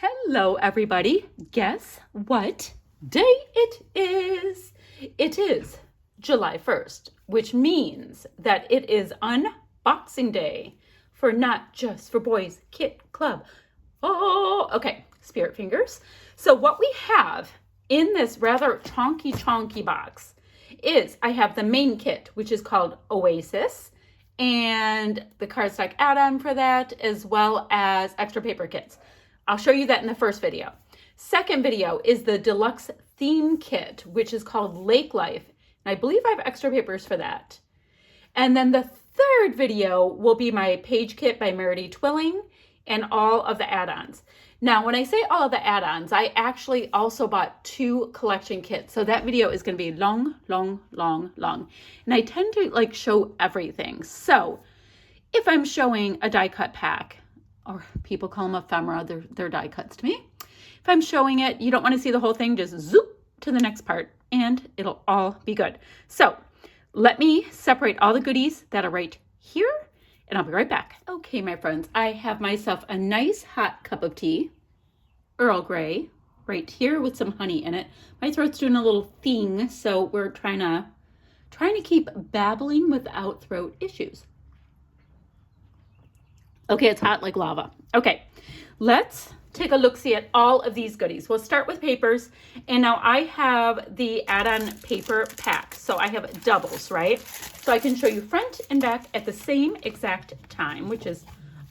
Hello, everybody. Guess what day it is? It is July 1st, which means that it is unboxing day for Not Just for Boys Kit Club. Oh, okay, spirit fingers. So what we have in this rather chonky box is I have the main kit, which is called Oasis, and the cardstock add-on for that, as well as extra paper kits. I'll show you that in the first video. Second video is the deluxe theme kit, which is called Lake Life. And I believe I have extra papers for that. And then the third video will be my page kit by Meredy Twilling and all of the add-ons. Now, when I say all of the add-ons, I actually also bought 2 collection kits. So that video is going to be long. And I tend to show everything. So if I'm showing a die cut pack, or people call them ephemera, they're die cuts to me. If I'm showing it, you don't want to see the whole thing, just zoop to the next part and it'll all be good. So let me separate all the goodies that are right here and I'll be right back. Okay, my friends, I have myself a nice hot cup of tea, Earl Grey, right here with some honey in it. My throat's doing a little thing, so we're trying to keep babbling without throat issues. Okay, it's hot like lava. Okay, let's take a look-see at all of these goodies. We'll start with papers, and now I have the add-on paper pack. So I have doubles, right? So I can show you front and back at the same exact time, which is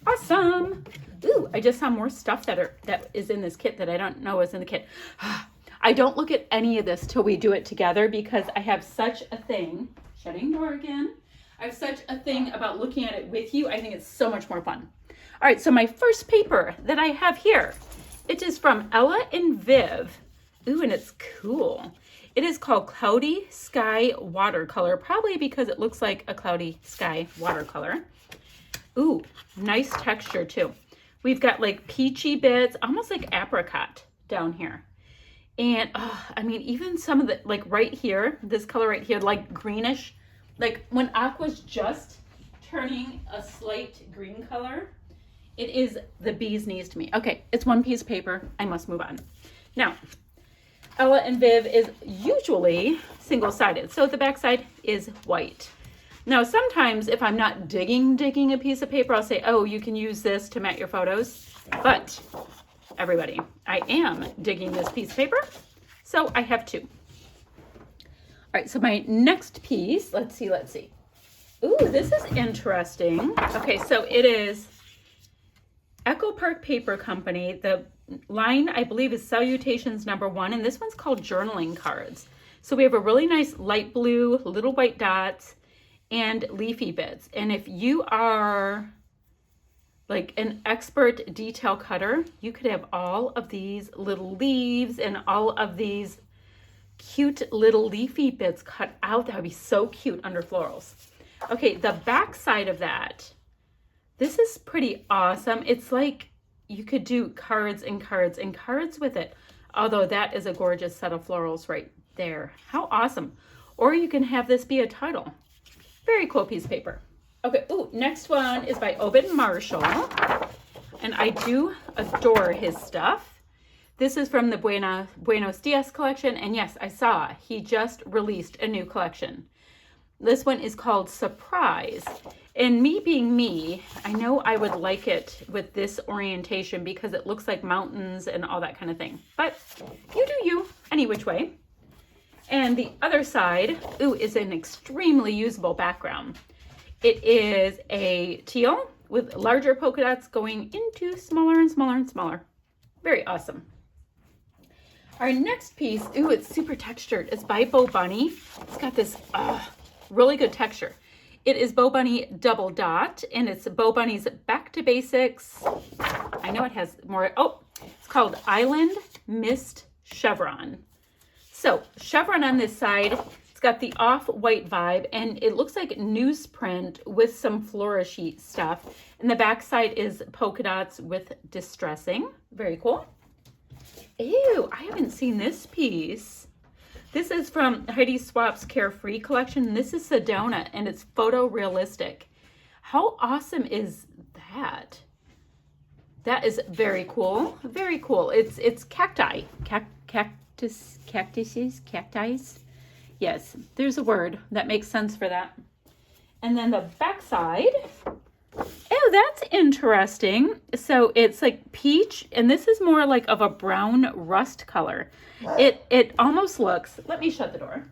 awesome. Ooh, I just saw more stuff that is in this kit that I don't know is in the kit. I don't look at any of this till we do it together because I have such a thing. Shutting door again. I have such a thing about looking at it with you. I think it's so much more fun. All right, so my first paper that I have here, it is from Ella and Viv. Ooh, and it's cool. It is called Cloudy Sky Watercolor, probably because it looks like a cloudy sky watercolor. Ooh, nice texture too. We've got like peachy bits, almost like apricot down here. And I mean, even some of the, like right here, this color right here, like greenish, like when aqua's just turning a slight green color, it is the bee's knees to me. Okay, it's one piece of paper. I must move on. Now, Ella and Viv is usually single-sided, so the back side is white. Now, sometimes if I'm not digging a piece of paper, I'll say, oh, you can use this to mat your photos. But everybody, I am digging this piece of paper, so I have 2. All right, so my next piece, let's see. Ooh, this is interesting. Okay, so it is Echo Park Paper Company. The line, I believe, is Salutations #1, and this one's called Journaling Cards. So we have a really nice light blue, little white dots, and leafy bits. And if you are like an expert detail cutter, you could have all of these little leaves and all of these cute little leafy bits cut out. That would be so cute under florals. Okay, the back side of that, this is pretty awesome. It's like you could do cards and cards and cards with it. Although that is a gorgeous set of florals right there. How awesome. Or you can have this be a title. Very cool piece of paper. Okay, ooh, next one is by Obed Marshall. And I do adore his stuff. This is from the Buenos Dias collection, and yes, I saw he just released a new collection. This one is called Surprise. And me being me, I know I would like it with this orientation because it looks like mountains and all that kind of thing. But you do you, any which way. And the other side, ooh, is an extremely usable background. It is a teal with larger polka dots going into smaller and smaller and smaller. Very awesome. Our next piece, ooh, it's super textured. It's by Bo Bunny. It's got this really good texture. It is Bo Bunny Double Dot, and it's Bo Bunny's Back to Basics. I know it has more. Oh, it's called Island Mist Chevron. So chevron on this side, it's got the off-white vibe, and it looks like newsprint with some flourishy stuff. And the back side is polka dots with distressing. Very cool. Ew, I haven't seen this piece. This is from Heidi Swap's Carefree collection. This is Sedona, and it's photorealistic. How awesome is that? That is very cool. Very cool. It's cacti. Cacti. Yes, there's a word that makes sense for that. And then the back side. Oh, that's interesting. So it's like peach, and this is more like of a brown rust color. It almost looks, let me shut the door,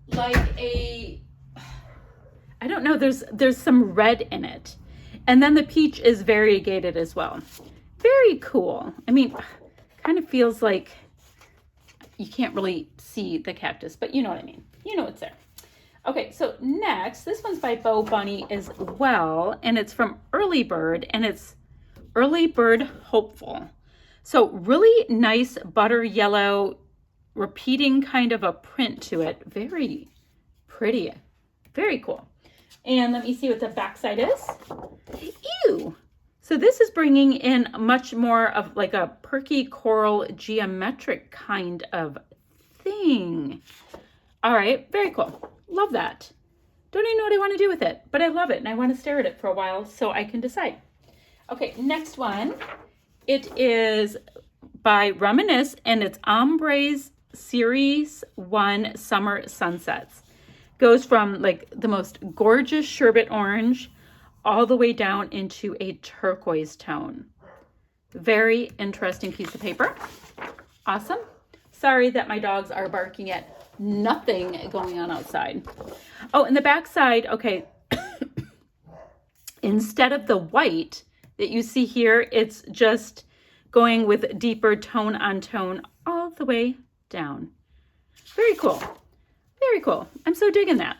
like a, I don't know, there's some red in it. And then the peach is variegated as well. Very cool. I mean, kind of feels like you can't really see the cactus, but you know what I mean. You know it's there. Okay, so next, this one's by Bo Bunny as well, and it's from Early Bird, and it's Early Bird Hopeful. So really nice butter yellow, repeating kind of a print to it. Very pretty, very cool. And let me see what the back side is. Ew! So this is bringing in much more of like a perky coral geometric kind of thing. All right, very cool. Love that. Don't even know what I want to do with it, but I love it and I want to stare at it for a while so I can decide. Okay, next one. It is by Reminisce, and it's Ombre's Series 1 Summer Sunsets. Goes from like the most gorgeous sherbet orange all the way down into a turquoise tone. Very interesting piece of paper. Awesome. Sorry that my dogs are barking at nothing going on outside. Oh, and the back side, okay, instead of the white that you see here, it's just going with deeper tone on tone all the way down. Very cool. Very cool. I'm so digging that.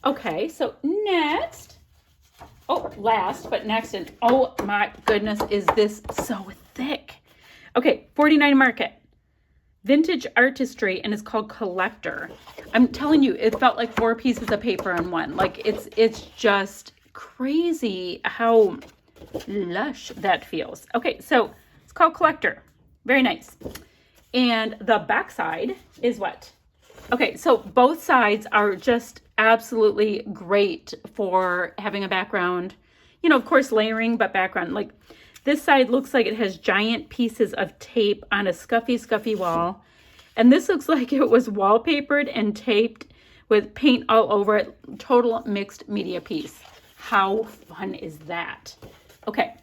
Okay, so next, oh, last but next, and oh my goodness, is this so thick. Okay, 49 Market. Vintage Artistry, and it's called Collector. I'm telling you, it felt like 4 pieces of paper on one. Like it's just crazy how lush that feels. Okay, so it's called Collector. Very nice. And the back side is what? Okay, so both sides are just absolutely great for having a background. You know, of course, layering, but background. Like this side looks like it has giant pieces of tape on a scuffy wall. And this looks like it was wallpapered and taped with paint all over it. Total mixed media piece. How fun is that? Okay,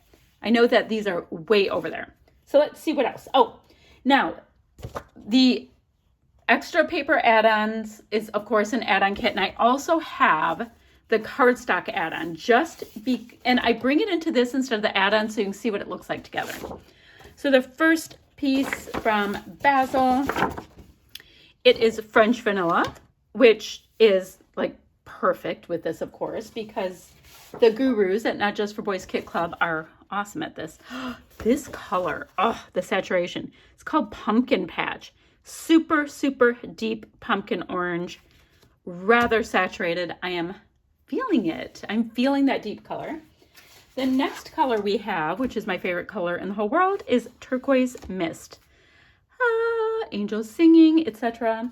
I know that these are way over there. So let's see what else. Oh, now the extra paper add-ons is, of course, an add-on kit. And I also have the cardstock add-on, and I bring it into this instead of the add-on so you can see what it looks like together. So the first piece from Basil, it is French vanilla, which is like perfect with this, of course, because the gurus at Not Just for Boys Kit Club are awesome at this. This color, oh, the saturation. It's called Pumpkin Patch. Super, super deep pumpkin orange, rather saturated. I am feeling it. I'm feeling that deep color. The next color we have, which is my favorite color in the whole world, is Turquoise Mist. Angels singing, etc.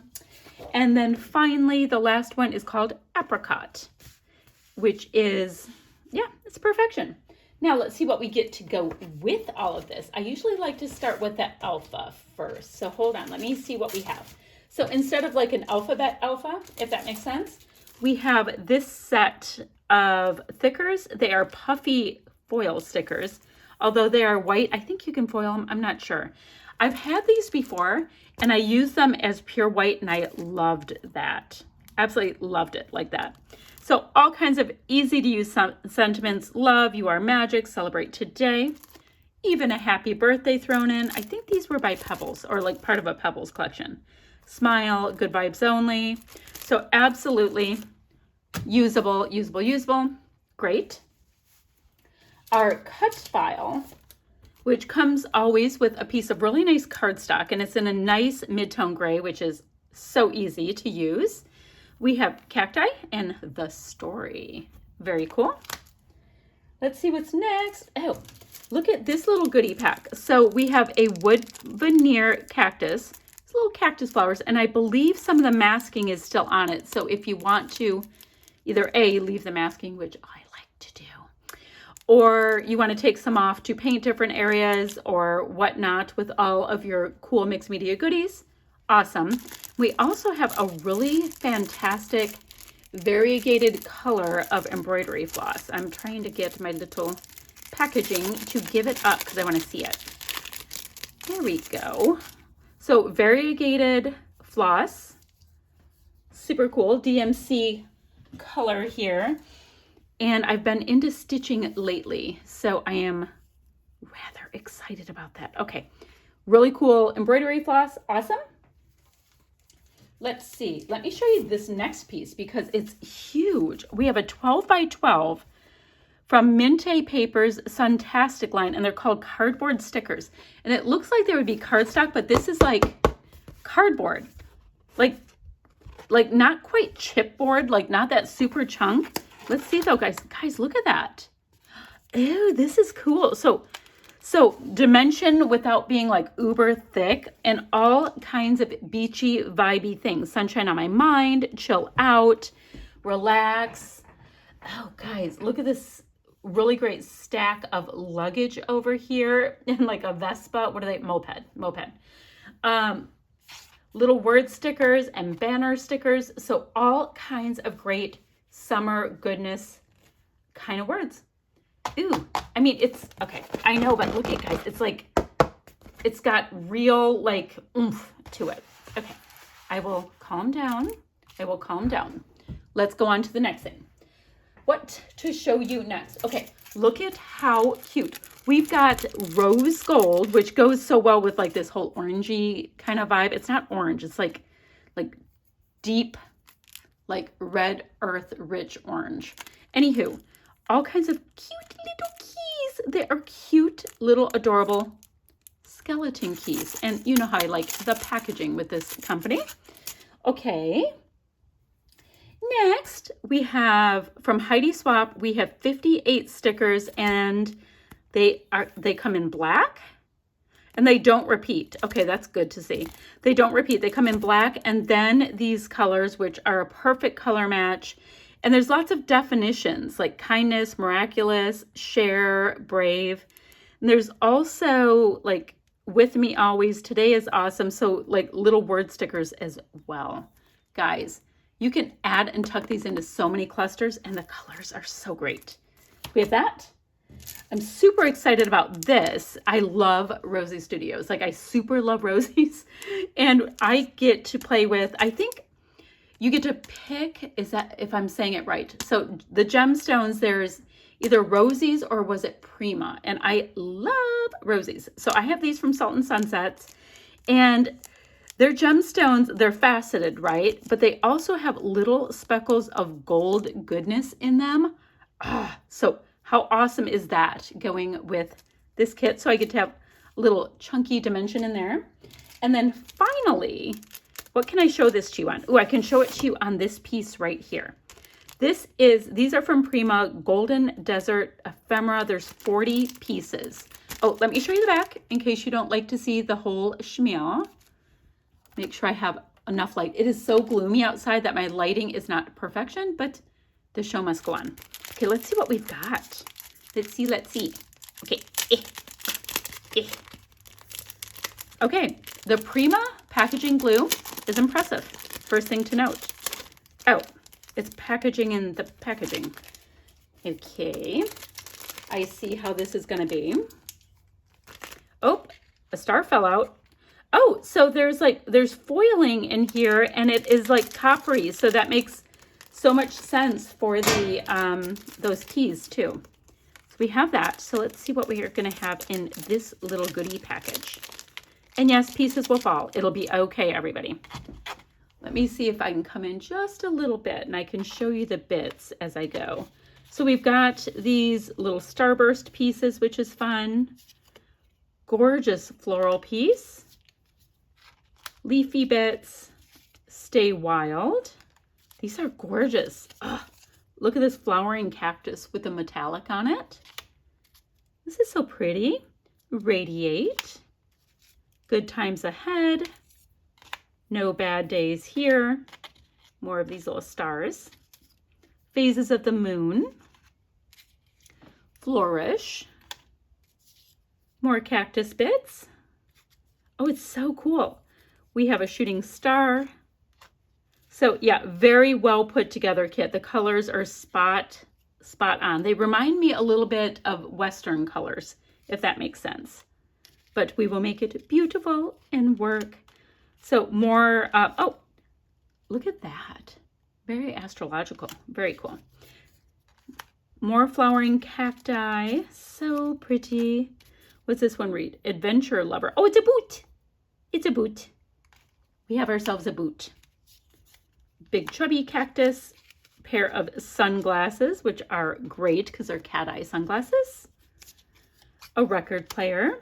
And then finally, the last one is called Apricot, which is, yeah, it's perfection. Now let's see what we get to go with all of this. I usually like to start with the alpha first. So hold on, let me see what we have. So instead of like an alphabet alpha, if that makes sense, we have this set of thickers. They are puffy foil stickers, although they are white. I think you can foil them, I'm not sure. I've had these before and I used them as pure white and I loved that. Absolutely loved it like that. So all kinds of easy to use sentiments. Love, you are magic, celebrate today. Even a happy birthday thrown in. I think these were by Pebbles or like part of a Pebbles collection. Smile, good vibes only. So absolutely usable. Great. Our cut file, which comes always with a piece of really nice cardstock, and it's in a nice mid-tone gray, which is so easy to use. We have cacti and the story. Very cool. Let's see what's next. Oh, look at this little goodie pack. So we have a wood veneer cactus. It's little cactus flowers, and I believe some of the masking is still on it. So if you want to either A, leave the masking, which I like to do, or you want to take some off to paint different areas or whatnot with all of your cool mixed media goodies, awesome. We also have a really fantastic variegated color of embroidery floss. I'm trying to get my little packaging to give it up because I want to see it. There we go. So variegated floss, super cool, DMC color here. And I've been into stitching lately, so I am rather excited about that. Okay, really cool embroidery floss, awesome. Let's see, let me show you this next piece because it's huge. We have a 12 by 12 from Minte Paper's Suntastic line, and they're called cardboard stickers. And it looks like they would be cardstock, but this is like cardboard, like not quite chipboard, like not that super chunk. Let's see though, guys. Guys, look at that. Ew, this is cool. So dimension without being like uber thick, and all kinds of beachy, vibey things. Sunshine on my mind, chill out, relax. Oh, guys, look at this really great stack of luggage over here in like a Vespa. What are they? Moped. Little word stickers and banner stickers. So all kinds of great summer goodness kind of words. Ooh, I mean, it's okay. I know, but look at guys. It's like, it's got real like oomph to it. Okay, I will calm down. Let's go on to the next thing. What to show you next? Okay, look at how cute. We've got rose gold, which goes so well with like this whole orangey kind of vibe. It's not orange. It's like deep, like red earth rich orange. Anywho, all kinds of cute little keys. They are cute little adorable skeleton keys. And you know how I like the packaging with this company. Okay. Next, we have from Heidi Swap, we have 58 stickers, and they come in black and they don't repeat. Okay, that's good to see. They don't repeat. They come in black and then these colors, which are a perfect color match. And there's lots of definitions like kindness, miraculous, share, brave. And there's also like with me always, today is awesome. So like little word stickers as well. Guys, you can add and tuck these into so many clusters and the colors are so great. We have that. I'm super excited about this. I love Rosie Studios. Like I super love Rosie's, and I get to play with, I think you get to pick, is that if I'm saying it right? So the gemstones, there's either Rosie's or was it Prima? And I love Rosie's. So I have these from Salt and Sunsets, and they're gemstones, they're faceted, right? But they also have little speckles of gold goodness in them. So how awesome is that going with this kit? So I get to have a little chunky dimension in there. And then finally, what can I show this to you on? Oh, I can show it to you on this piece right here. These are from Prima, Golden Desert Ephemera. There's 40 pieces. Oh, let me show you the back in case you don't like to see the whole schmeal. Make sure I have enough light. It is so gloomy outside that my lighting is not perfection, but the show must go on. Okay, let's see what we've got. Let's see. Okay. Okay, the Prima packaging glue is impressive. First thing to note. Oh, it's packaging in the packaging. Okay, I see how this is gonna be. Oh, a star fell out. Oh, so there's foiling in here and it is like coppery. So that makes so much sense for the those keys too. So we have that. So let's see what we are going to have in this little goodie package. And yes, pieces will fall. It'll be okay, everybody. Let me see if I can come in just a little bit and I can show you the bits as I go. So we've got these little starburst pieces, which is fun. Gorgeous floral piece. Leafy bits, Stay Wild. These are gorgeous. Ugh, look at this flowering cactus with the metallic on it. This is so pretty. Radiate. Good Times Ahead. No Bad Days Here. More of these little stars. Phases of the Moon. flourish. More cactus bits. Oh, it's so cool. We have a shooting star. So yeah, very well put together kit. The colors are spot on. They remind me a little bit of Western colors, if that makes sense. But we will make it beautiful and work. So more, oh, look at that. Very astrological, very cool. More flowering cacti, so pretty. What's this one read? Adventure lover. Oh, it's a boot. It's a boot. We have ourselves a boot. Big chubby cactus, pair of sunglasses, which are great because they're cat eye sunglasses. A record player.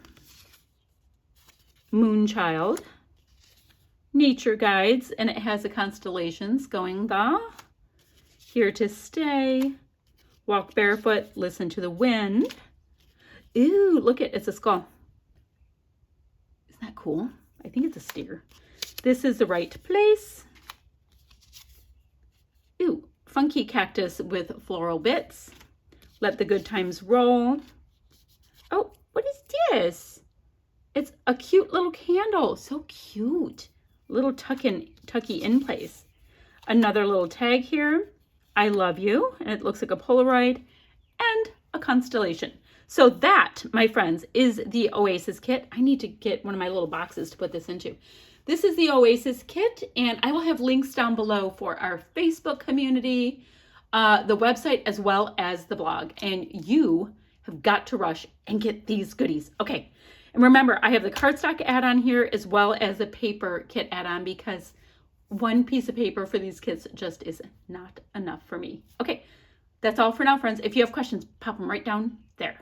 Moonchild. Nature guides, and it has the constellations going the here to stay. Walk barefoot, listen to the wind. Ooh, look at it's a skull. Isn't that cool? I think it's a steer. This is the right place. Ooh, funky cactus with floral bits. Let the good times roll. Oh, what is this? It's a cute little candle. So cute. Little tucky in place. Another little tag here. I love you. And it looks like a Polaroid and a constellation. So that, my friends, is the Oasis kit. I need to get one of my little boxes to put this into. This is the Oasis kit, and I will have links down below for our Facebook community, the website, as well as the blog. And you have got to rush and get these goodies. Okay, and remember, I have the cardstock add-on here as well as a paper kit add-on because one piece of paper for these kits just is not enough for me. Okay, that's all for now, friends. If you have questions, pop them right down there.